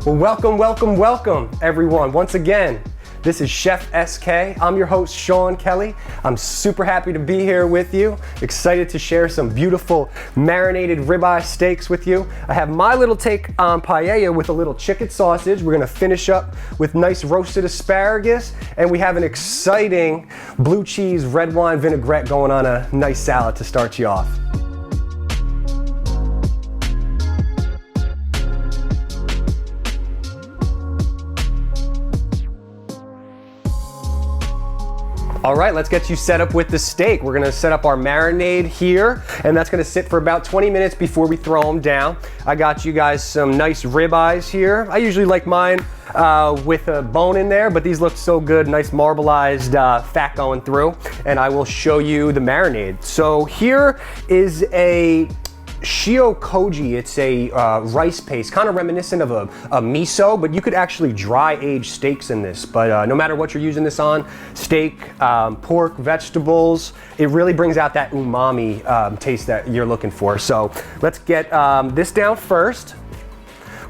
Well, welcome, everyone. Once again, this is Chef SK. I'm your host, Shawn Kelly. I'm super happy to be here with you. Excited to share some beautiful marinated ribeye steaks with you. I have my little take on paella with a little chicken sausage. We're gonna finish up with nice roasted asparagus, and we have an exciting blue cheese red wine vinaigrette going on a nice salad to start you off. All right, let's get you set up with the steak. We're gonna set up our marinade here, and that's gonna sit for about 20 minutes before we throw them down. I got you guys some nice ribeyes here. I usually like mine with a bone in there, but these look so good, nice marbleized fat going through, and I will show you the marinade. So here is a shio koji. It's a rice paste, kind of reminiscent of a miso, but you could actually dry age steaks in this. But no matter what you're using this on, steak, pork, vegetables, it really brings out that umami taste that you're looking for. So let's get this down first.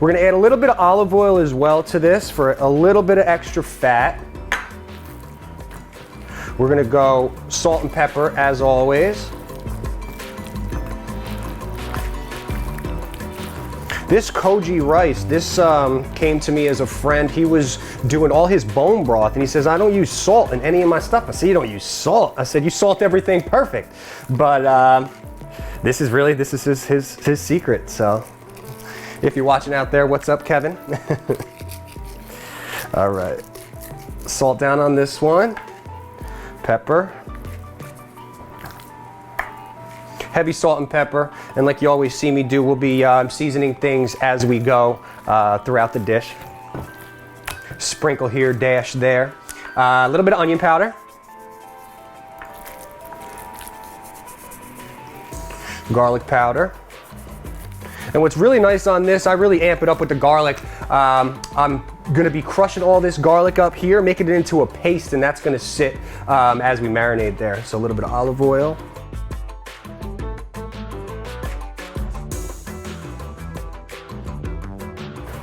We're gonna add a little bit of olive oil as well to this for a little bit of extra fat. We're gonna go salt and pepper as always. This koji rice, this came to me as a friend. He was doing all his bone broth and he says, I don't use salt in any of my stuff. I said, you don't use salt? I said, you salt everything perfect. But this is his secret. So if you're watching out there, what's up, Kevin? All right, salt down on this one, pepper. Heavy salt and pepper, and like you always see me do, we'll be seasoning things as we go throughout the dish. Sprinkle here, dash there. A little bit of onion powder. Garlic powder. And what's really nice on this, I really amp it up with the garlic. I'm gonna be crushing all this garlic up here, making it into a paste, and that's gonna sit as we marinate there. So a little bit of olive oil.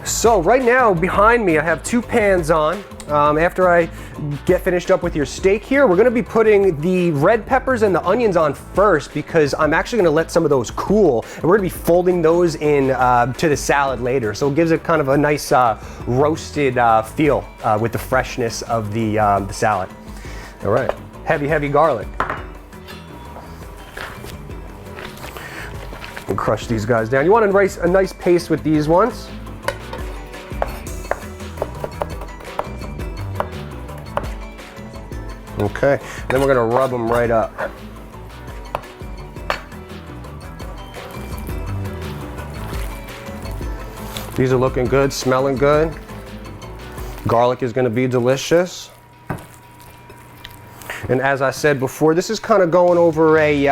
So right now behind me I have two pans on. After I get finished up with your steak here, we're gonna be putting the red peppers and the onions on first because I'm actually gonna let some of those cool, and we're gonna be folding those in to the salad later. So it gives it kind of a nice roasted feel with the freshness of the salad. All right, heavy garlic. And crush these guys down. You want a nice paste with these ones. Okay, then we're gonna rub them right up. These are looking good, smelling good. Garlic is gonna be delicious. And as I said before, this is kind of going over a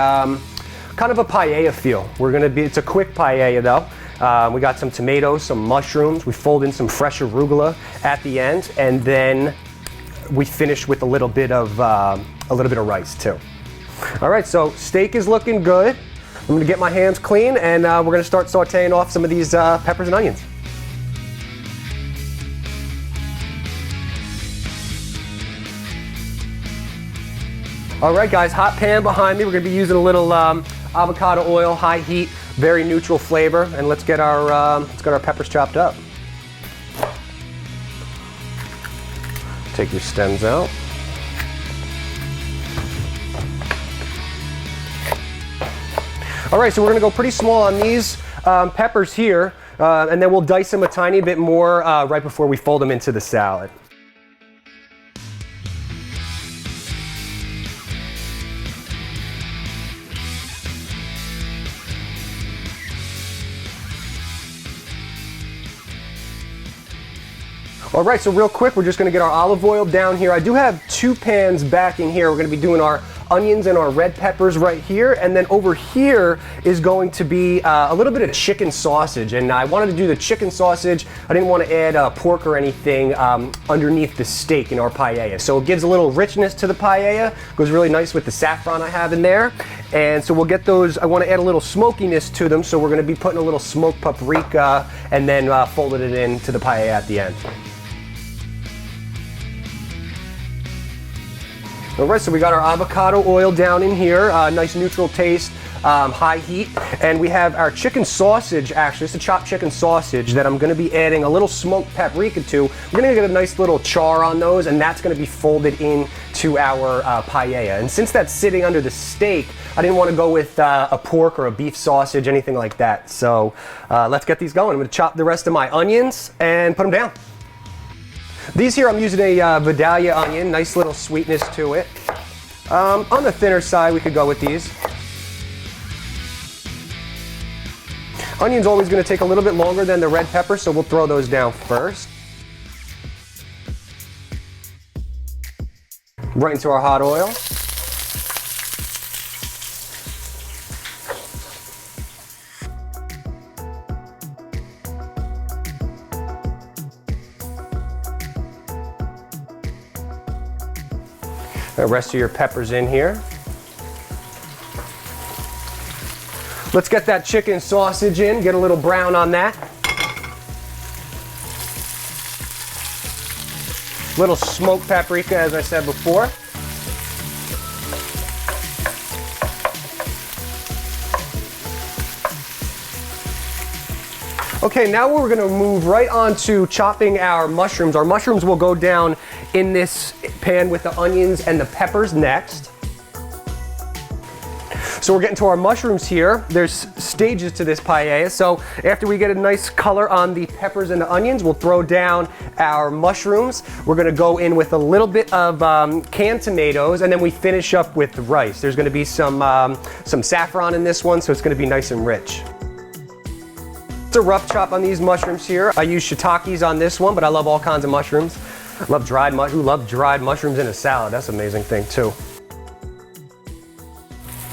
kind of a paella feel. It's a quick paella though. We got some tomatoes, some mushrooms. We fold in some fresh arugula at the end, and then we finish with a little bit of rice too. All right, so steak is looking good. I'm gonna get my hands clean, and we're gonna start sauteing off some of these peppers and onions. All right, guys, hot pan behind me. We're gonna be using a little avocado oil, high heat, very neutral flavor, and let's get our peppers chopped up. Take your stems out. All right, so we're gonna go pretty small on these peppers here, and then we'll dice them a tiny bit more right before we fold them into the salad. All right, so real quick, we're just gonna get our olive oil down here. I do have two pans back in here. We're gonna be doing our onions and our red peppers right here, and then over here is going to be a little bit of chicken sausage. And I wanted to do the chicken sausage. I didn't want to add pork or anything underneath the steak in our paella. So it gives a little richness to the paella, goes really nice with the saffron I have in there. And so we'll get those, I want to add a little smokiness to them, so we're going to be putting a little smoked paprika and then folding it into the paella at the end. All right, so we got our avocado oil down in here, nice neutral taste, high heat, and we have our chicken sausage. Actually, it's a chopped chicken sausage that I'm going to be adding a little smoked paprika to. We're going to get a nice little char on those, and that's going to be folded into our paella. And since that's sitting under the steak, I didn't want to go with a pork or a beef sausage, anything like that. So let's get these going. I'm going to chop the rest of my onions and put them down. These here, I'm using a Vidalia onion, nice little sweetness to it. On the thinner side, we could go with these. Onion's always going to take a little bit longer than the red pepper, so we'll throw those down first. Right into our hot oil. The rest of your peppers in here. Let's get that chicken sausage in, get a little brown on that. Little smoked paprika, as I said before. Okay, now we're gonna move right on to chopping our mushrooms. Our mushrooms will go down in this pan with the onions and the peppers next. So we're getting to our mushrooms here. There's stages to this paella. So after we get a nice color on the peppers and the onions, we'll throw down our mushrooms. We're gonna go in with a little bit of canned tomatoes, and then we finish up with rice. There's gonna be some saffron in this one, so it's gonna be nice and rich. It's a rough chop on these mushrooms here. I use shiitakes on this one, but I love all kinds of mushrooms. Love dried who love dried mushrooms in a salad? That's an amazing thing too.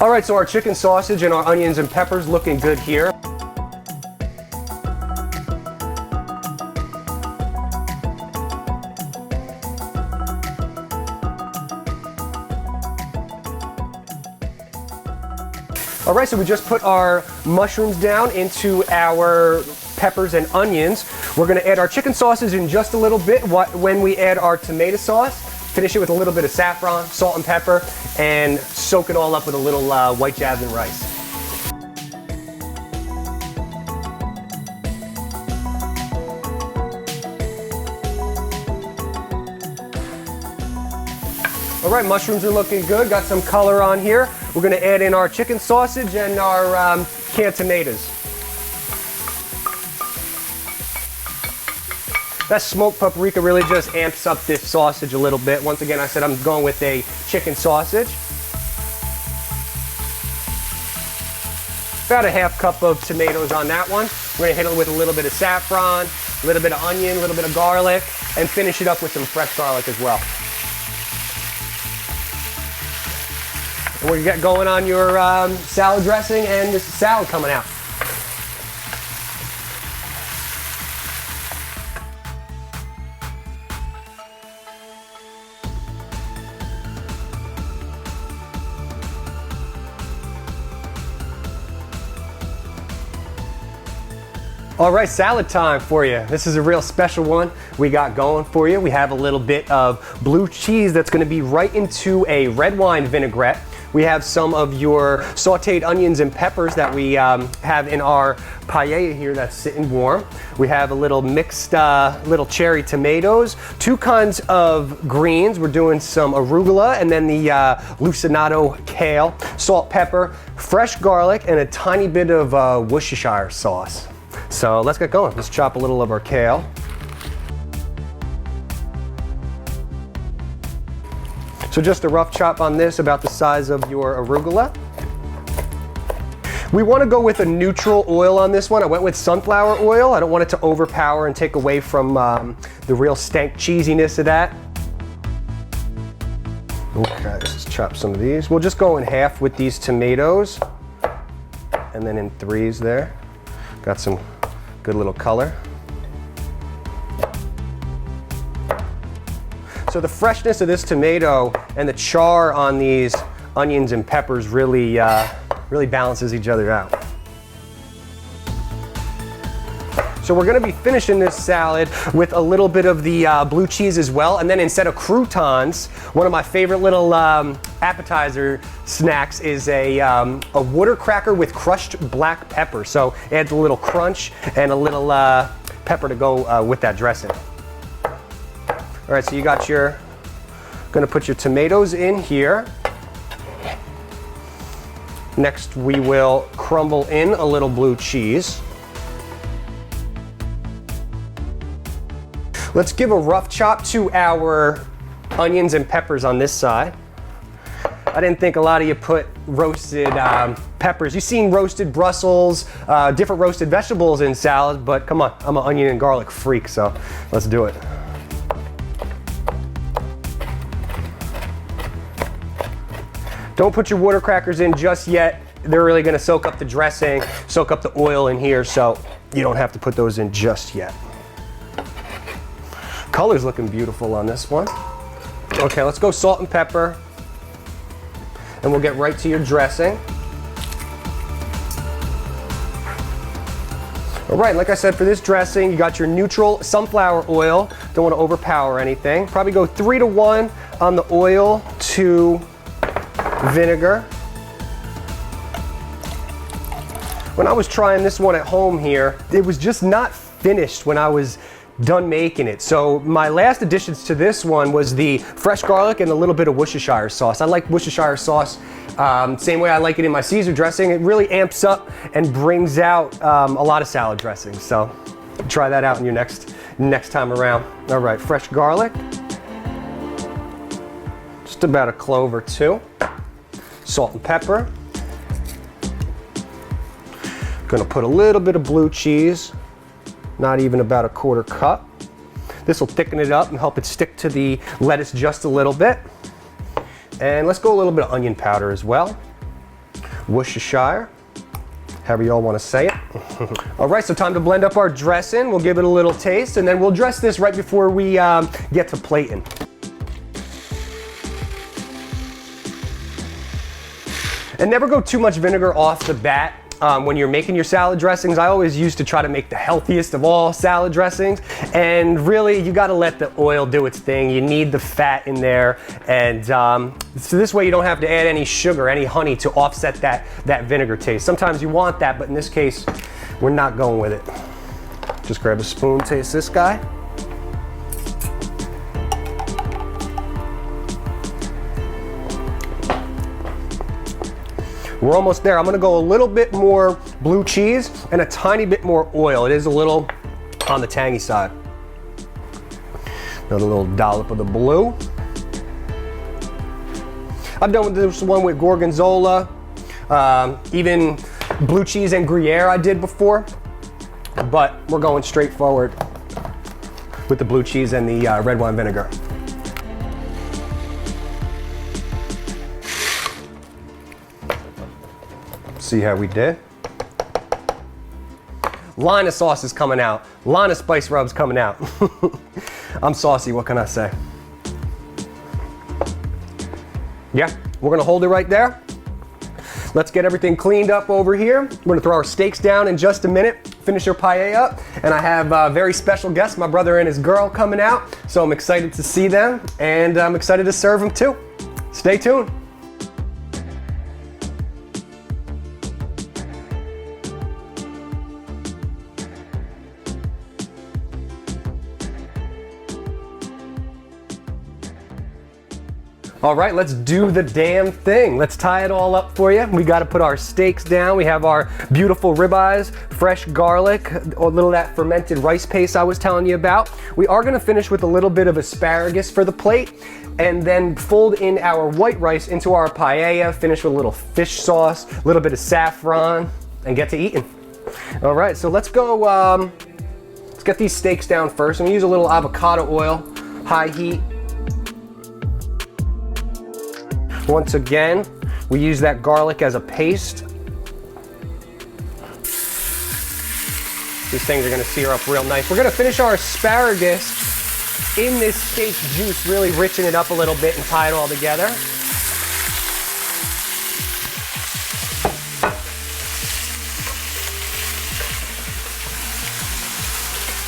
All right, so our chicken sausage and our onions and peppers looking good here. All right, so we just put our mushrooms down into our peppers and onions. We're gonna add our chicken sausage in just a little bit when we add our tomato sauce. Finish it with a little bit of saffron, salt and pepper, and soak it all up with a little white jasmine rice. All right, mushrooms are looking good. Got some color on here. We're gonna add in our chicken sausage and our canned tomatoes. That smoked paprika really just amps up this sausage a little bit. Once again, I said I'm going with a chicken sausage. About a half cup of tomatoes on that one. We're gonna hit it with a little bit of saffron, a little bit of onion, a little bit of garlic, and finish it up with some fresh garlic as well. And we're gonna get going on your salad dressing and this salad coming out. All right, salad time for you. This is a real special one we got going for you. We have a little bit of blue cheese that's gonna be right into a red wine vinaigrette. We have some of your sauteed onions and peppers that we have in our paella here that's sitting warm. We have a little mixed little cherry tomatoes, two kinds of greens. We're doing some arugula and then the lucinato kale, salt, pepper, fresh garlic, and a tiny bit of Worcestershire sauce. So let's get going. Let's chop a little of our kale. So just a rough chop on this, about the size of your arugula. We want to go with a neutral oil on this one. I went with sunflower oil. I don't want it to overpower and take away from the real stank cheesiness of that. Okay, let's just chop some of these. We'll just go in half with these tomatoes, and then in threes there. Got some good little color. So the freshness of this tomato and the char on these onions and peppers really, really balances each other out. So we're gonna be finishing this salad with a little bit of the blue cheese as well. And then instead of croutons, one of my favorite little appetizer snacks is a water cracker with crushed black pepper. So it adds a little crunch and a little pepper to go with that dressing. All right, so you got gonna put your tomatoes in here. Next, we will crumble in a little blue cheese. Let's give a rough chop to our onions and peppers on this side. I didn't think a lot of you put roasted peppers. You've seen roasted Brussels, different roasted vegetables in salads, but come on, I'm an onion and garlic freak, so let's do it. Don't put your water crackers in just yet. They're really gonna soak up the dressing, soak up the oil in here, so you don't have to put those in just yet. Color's looking beautiful on this one. Okay, let's go salt and pepper, and we'll get right to your dressing. All right, like I said, for this dressing, you got your neutral sunflower oil. Don't want to overpower anything. Probably go 3 to 1 on the oil to vinegar. When I was trying this one at home here, it was just not finished when I was done making it. So my last additions to this one was the fresh garlic and a little bit of Worcestershire sauce. I like Worcestershire sauce same way I like it in my Caesar dressing. It really amps up and brings out a lot of salad dressings. So try that out in your next time around. All right, fresh garlic. Just about a clove or two. Salt and pepper. Gonna put a little bit of blue cheese. Not even about a 1/4 cup. This will thicken it up and help it stick to the lettuce just a little bit. And let's go a little bit of onion powder as well. Worcestershire, however y'all want to say it. All right, so time to blend up our dressing. We'll give it a little taste, and then we'll dress this right before we get to plating. And never go too much vinegar off the bat. When you're making your salad dressings, I always used to try to make the healthiest of all salad dressings, and really you got to let the oil do its thing. You need the fat in there, and so this way you don't have to add any sugar, any honey to offset that vinegar taste. Sometimes you want that, but in this case we're not going with it. Just grab a spoon, taste this guy. We're almost there. I'm gonna go a little bit more blue cheese and a tiny bit more oil. It is a little on the tangy side. Another little dollop of the blue. I've done this one with gorgonzola, even blue cheese and Gruyere I did before, but we're going straight forward with the blue cheese and the red wine vinegar. See how we did. Line of sauce is coming out. Line of spice rubs coming out. I'm saucy, what can I say? Yeah, we're gonna hold it right there. Let's get everything cleaned up over here. We're gonna throw our steaks down in just a minute, finish our paella up, and I have a very special guest, my brother and his girl coming out, so I'm excited to see them, and I'm excited to serve them too. Stay tuned. All right, let's do the damn thing. Let's tie it all up for you. We got to put our steaks down. We have our beautiful ribeyes, fresh garlic, a little of that fermented rice paste I was telling you about. We are going to finish with a little bit of asparagus for the plate, and then fold in our white rice into our paella, finish with a little fish sauce, a little bit of saffron, and get to eating. All right, so let's go, let's get these steaks down first. I'm going to use a little avocado oil, high heat. Once again, we use that garlic as a paste. These things are gonna sear up real nice. We're gonna finish our asparagus in this steak juice, really richen it up a little bit and tie it all together.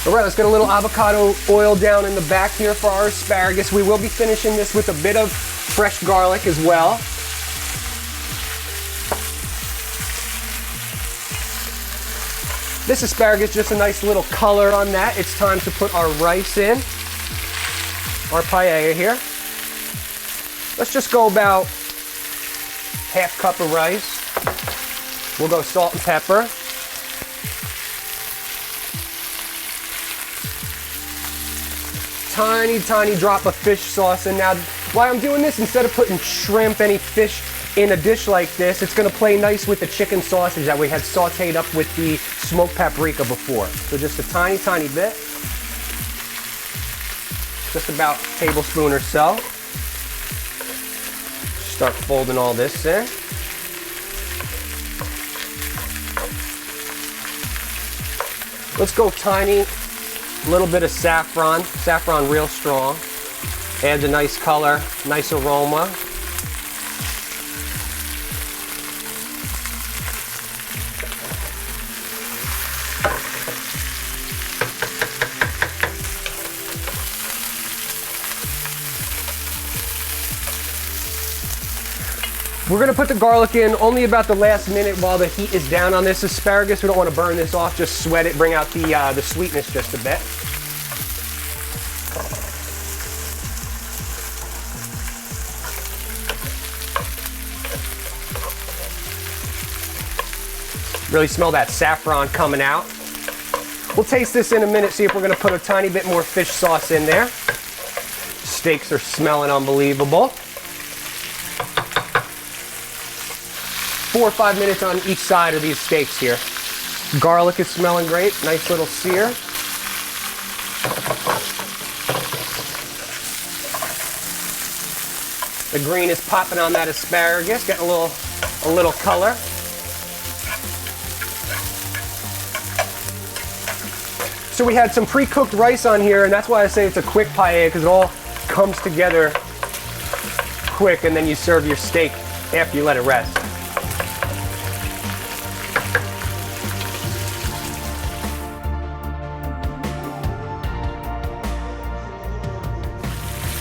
All right, let's get a little avocado oil down in the back here for our asparagus. We will be finishing this with a bit of fresh garlic as well. This asparagus, just a nice little color on that. It's time to put our rice in, our paella here. Let's just go about half cup of rice. We'll go salt and pepper. Tiny, tiny drop of fish sauce. And now, why I'm doing this, instead of putting shrimp, any fish in a dish like this, it's gonna play nice with the chicken sausage that we had sauteed up with the smoked paprika before. So just a tiny, tiny bit. Just about a tablespoon or so. Start folding all this in. Let's go tiny, little bit of saffron. Saffron real strong. Adds a nice color, nice aroma. We're gonna put the garlic in only about the last minute while the heat is down on this asparagus. We don't wanna burn this off, just sweat it, bring out the sweetness just a bit. Really smell that saffron coming out. We'll taste this in a minute, see if we're gonna put a tiny bit more fish sauce in there. Steaks are smelling unbelievable. 4 or 5 minutes on each side of these steaks here. Garlic is smelling great, nice little sear. The green is popping on that asparagus, getting a little color. So we had some pre-cooked rice on here, and that's why I say it's a quick paella, because it all comes together quick, and then you serve your steak after you let it rest.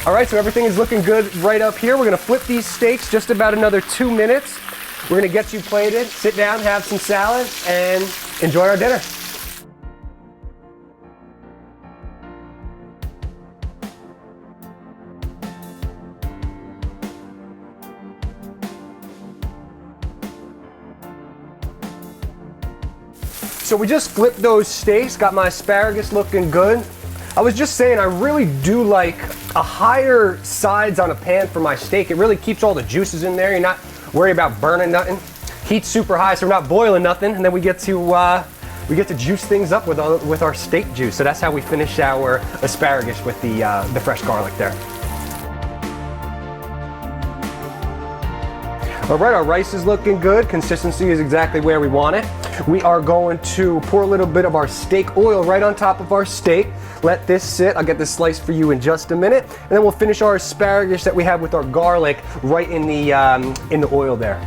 All right, so everything is looking good right up here. We're gonna flip these steaks just about another 2 minutes. We're gonna get you plated, sit down, have some salad, and enjoy our dinner. So we just flipped those steaks, got my asparagus looking good. I was just saying, I really do like a higher sides on a pan for my steak. It really keeps all the juices in there. You're not worried about burning nothing. Heat's super high, so we're not boiling nothing, and then we get to juice things up with our steak juice. So that's how we finish our asparagus with the fresh garlic there. All right, our rice is looking good. Consistency is exactly where we want it. We are going to pour a little bit of our steak oil right on top of our steak. Let this sit. I'll get this sliced for you in just a minute. And then we'll finish our asparagus that we have with our garlic right in the oil there.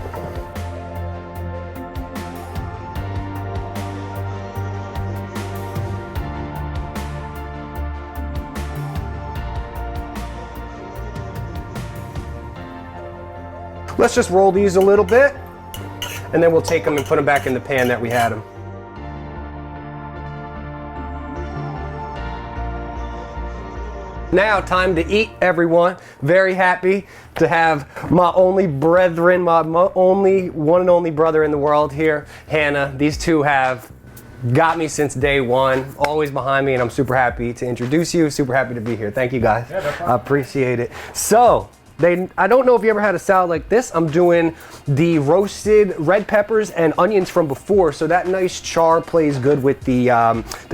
Let's just roll these a little bit, and then we'll take them and put them back in the pan that we had them. Now, time to eat, everyone. Very happy to have my only brethren, my only one and only brother in the world here, Hannah. These two have got me since day one, always behind me, and I'm super happy to introduce you, super happy to be here. Thank you, guys. Yeah, no problem. I appreciate it. So, I don't know if you ever had a salad like this. I'm doing the roasted red peppers and onions from before, so that nice char plays good with the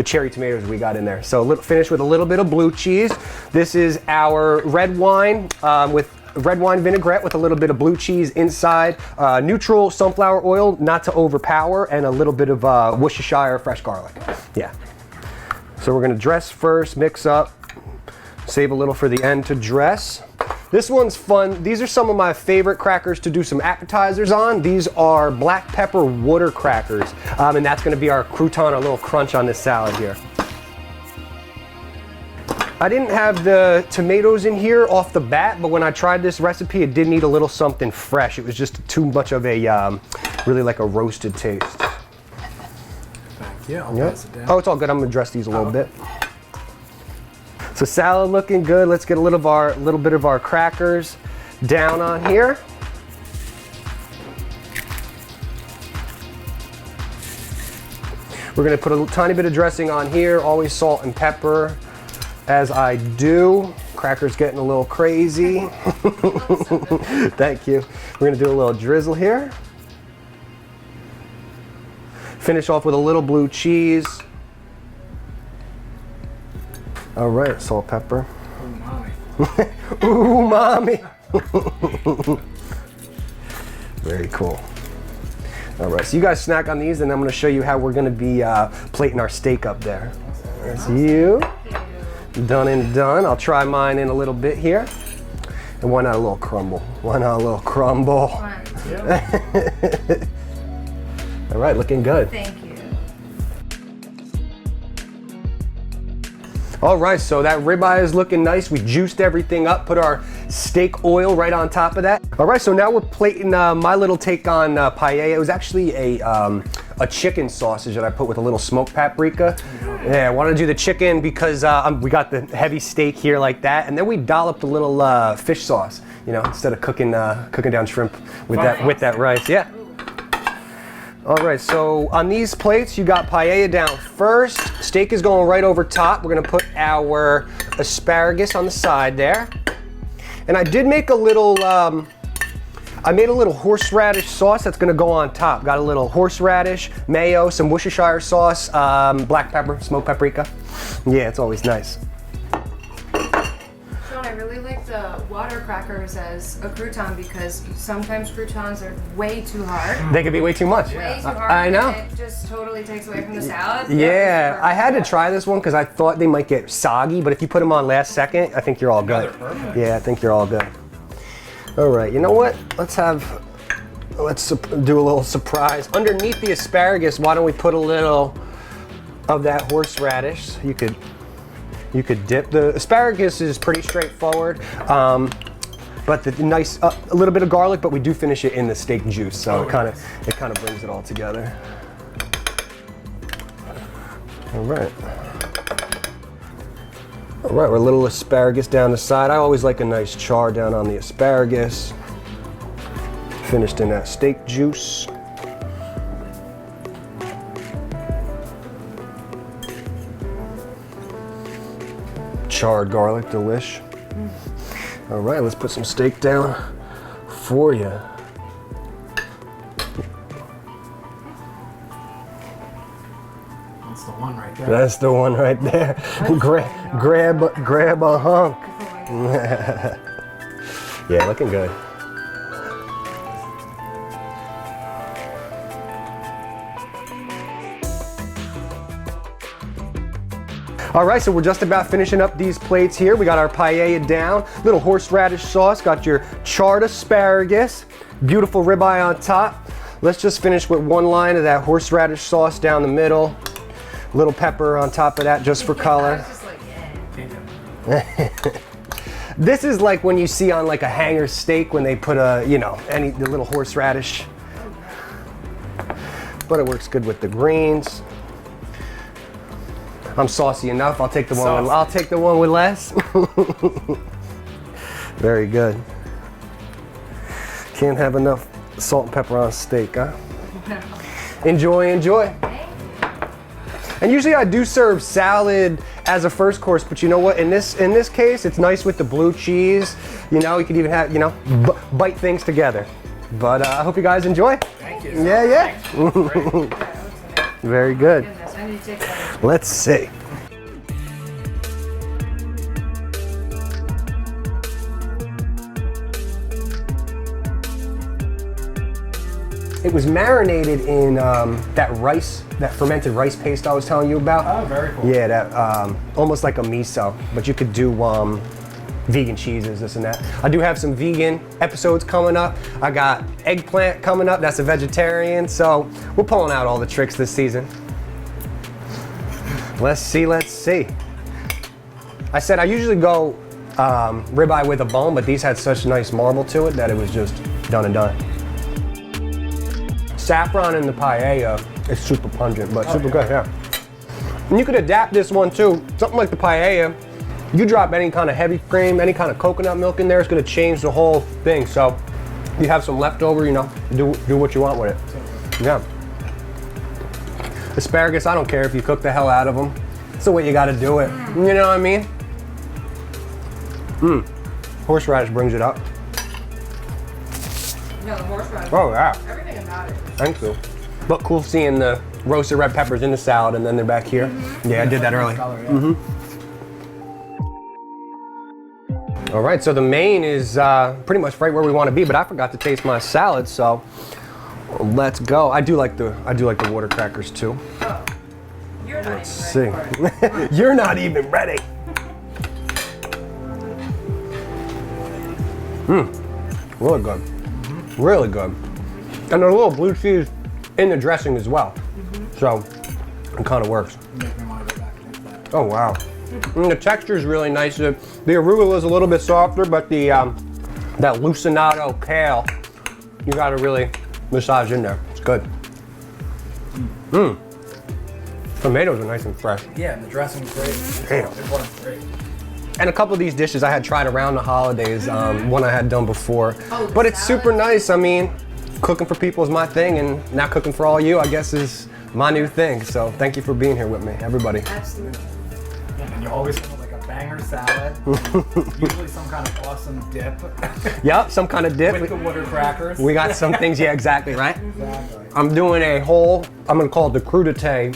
cherry tomatoes we got in there. So finish with a little bit of blue cheese. This is our red wine with red wine vinaigrette with a little bit of blue cheese inside, neutral sunflower oil, not to overpower, and a little bit of Worcestershire fresh garlic. Yeah. So we're gonna dress first, mix up, save a little for the end to dress. This one's fun. These are some of my favorite crackers to do some appetizers on. These are black pepper water crackers, and that's gonna be our crouton, our little crunch on this salad here. I didn't have the tomatoes in here off the bat, but when I tried this recipe, it did need a little something fresh. It was just too much of a, really like a roasted taste. Thank you. I'll pass it down. Oh, it's all good. I'm gonna dress these a little bit. So salad looking good. Let's get a little bit of our crackers down on here. We're gonna put a tiny bit of dressing on here, always salt and pepper, as I do. Crackers getting a little crazy. Thank you. We're gonna do a little drizzle here. Finish off with a little blue cheese. All right, salt, pepper. Ooh, mommy. Very cool. All right, so you guys snack on these, and I'm gonna show you how we're gonna be plating our steak up there. That's you. Done and done. I'll try mine in a little bit here. And why not a little crumble? Why not a little crumble? All right, looking good. Thank you. All right, so that ribeye is looking nice. We juiced everything up, put our steak oil right on top of that. All right, so now we're plating my little take on paella. It was actually a chicken sausage that I put with a little smoked paprika. Yeah, I wanted to do the chicken because we got the heavy steak here like that, and then we dolloped a little fish sauce, you know, instead of cooking down shrimp with that rice. Yeah. All right, so on these plates, you got paella down first. Steak is going right over top. We're gonna put our asparagus on the side there. And I did make a little, I made a little horseradish sauce that's gonna go on top. Got a little horseradish, mayo, some Worcestershire sauce, black pepper, smoked paprika. Yeah, it's always nice. Shawn, I really like the water crackers as a crouton because sometimes croutons are way too hard. They can be way too much. Way too hard. I know. And it just totally takes away from the salad. Yeah, I had to try this one because I thought they might get soggy, but if you put them on last second, I think you're all good. Yeah, I think you're all good. All right, you know what? Let's do a little surprise. Underneath the asparagus, why don't we put a little of that horseradish? You could dip. The asparagus is pretty straightforward, but the nice, a little bit of garlic, but we do finish it in the steak juice, so it kind of brings it all together. All right. All right, we're a little asparagus down the side. I always like a nice char down on the asparagus. Finished in that steak juice. Charred garlic, delish. All right, let's put some steak down for you. That's the one right there. That's the one right there. grab a hunk. Yeah, looking good. All right, so we're just about finishing up these plates here. We got our paella down, little horseradish sauce, got your charred asparagus, beautiful ribeye on top. Let's just finish with one line of that horseradish sauce down the middle, little pepper on top of that just for color. This is like when you see on like a hanger steak when they put the little horseradish. But it works good with the greens. I'm saucy enough. I'll take the one with less. Very good. Can't have enough salt and pepper on steak, huh? Enjoy, enjoy. And usually I do serve salad as a first course, but you know what? In this case, it's nice with the blue cheese. You know, you could even have, bite things together. But I hope you guys enjoy. Thank you. Yeah. Very good. Let's see. It was marinated in that rice, that fermented rice paste I was telling you about. Oh, very cool. Yeah, that almost like a miso, but you could do vegan cheeses, this and that. I do have some vegan episodes coming up. I got eggplant coming up, that's a vegetarian, so we're pulling out all the tricks this season. Let's see. I said I usually go ribeye with a bone, but these had such nice marble to it that it was just done and done. Saffron in the paella is super pungent, but super good, yeah. And you could adapt this one too. Something like the paella, you drop any kind of heavy cream, any kind of coconut milk in there, it's gonna change the whole thing. So you have some leftover, you know, do what you want with it. Yeah. Asparagus, I don't care if you cook the hell out of them. It's the way you gotta do it. You know what I mean? Horseradish brings it up. No, the horseradish. Oh yeah. Everything about it. Thank you. But cool seeing the roasted red peppers in the salad and then they're back here. Yeah, I did that early. All right, so the main is pretty much right where we want to be, but I forgot to taste my salad, so let's go. I do like the water crackers too. Oh, you're not Let's even ready see. for it. You're not even ready. Really good. Really good. And a little blue cheese in the dressing as well. So it kind of works. Make me want to go back and taste that. Oh wow. And the texture is really nice. The arugula is a little bit softer, but the that lucinado kale, you got to really massage in there. It's good. Tomatoes are nice and fresh. Yeah, and the dressing is great. Damn. It was great. And a couple of these dishes I had tried around the holidays, one I had done before. Oh, the but it's salad? super nice. I mean, cooking for people is my thing, and now cooking for all you, I guess, is my new thing. So thank you for being here with me, everybody. Absolutely. Yeah, and you always come with like a banger salad. Usually some kind of awesome dip. Yep, some kind of dip. With the water crackers. We got some things, yeah, exactly, right? Exactly. I'm doing a whole, I'm gonna call it the crudité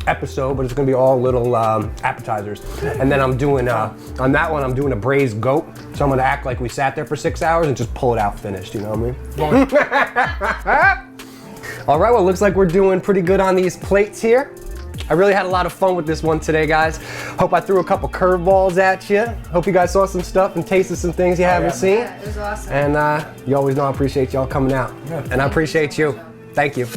episode, but it's gonna be all little appetizers. And then I'm doing, on that one, I'm doing a braised goat. So I'm gonna act like we sat there for 6 hours and just pull it out finished, you know what I mean? All right, well, it looks like we're doing pretty good on these plates here. I really had a lot of fun with this one today, guys. Hope I threw a couple curveballs at you. Hope you guys saw some stuff and tasted some things you haven't seen. Yeah, it was awesome. And you always know I appreciate y'all coming out. Yeah. And I appreciate you. Thank you.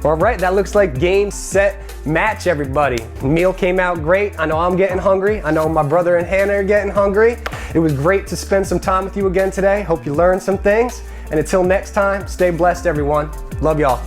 All right, that looks like game, set, match, everybody. Meal came out great. I know I'm getting hungry. I know my brother and Hannah are getting hungry. It was great to spend some time with you again today. Hope you learned some things. And until next time, stay blessed, everyone. Love y'all.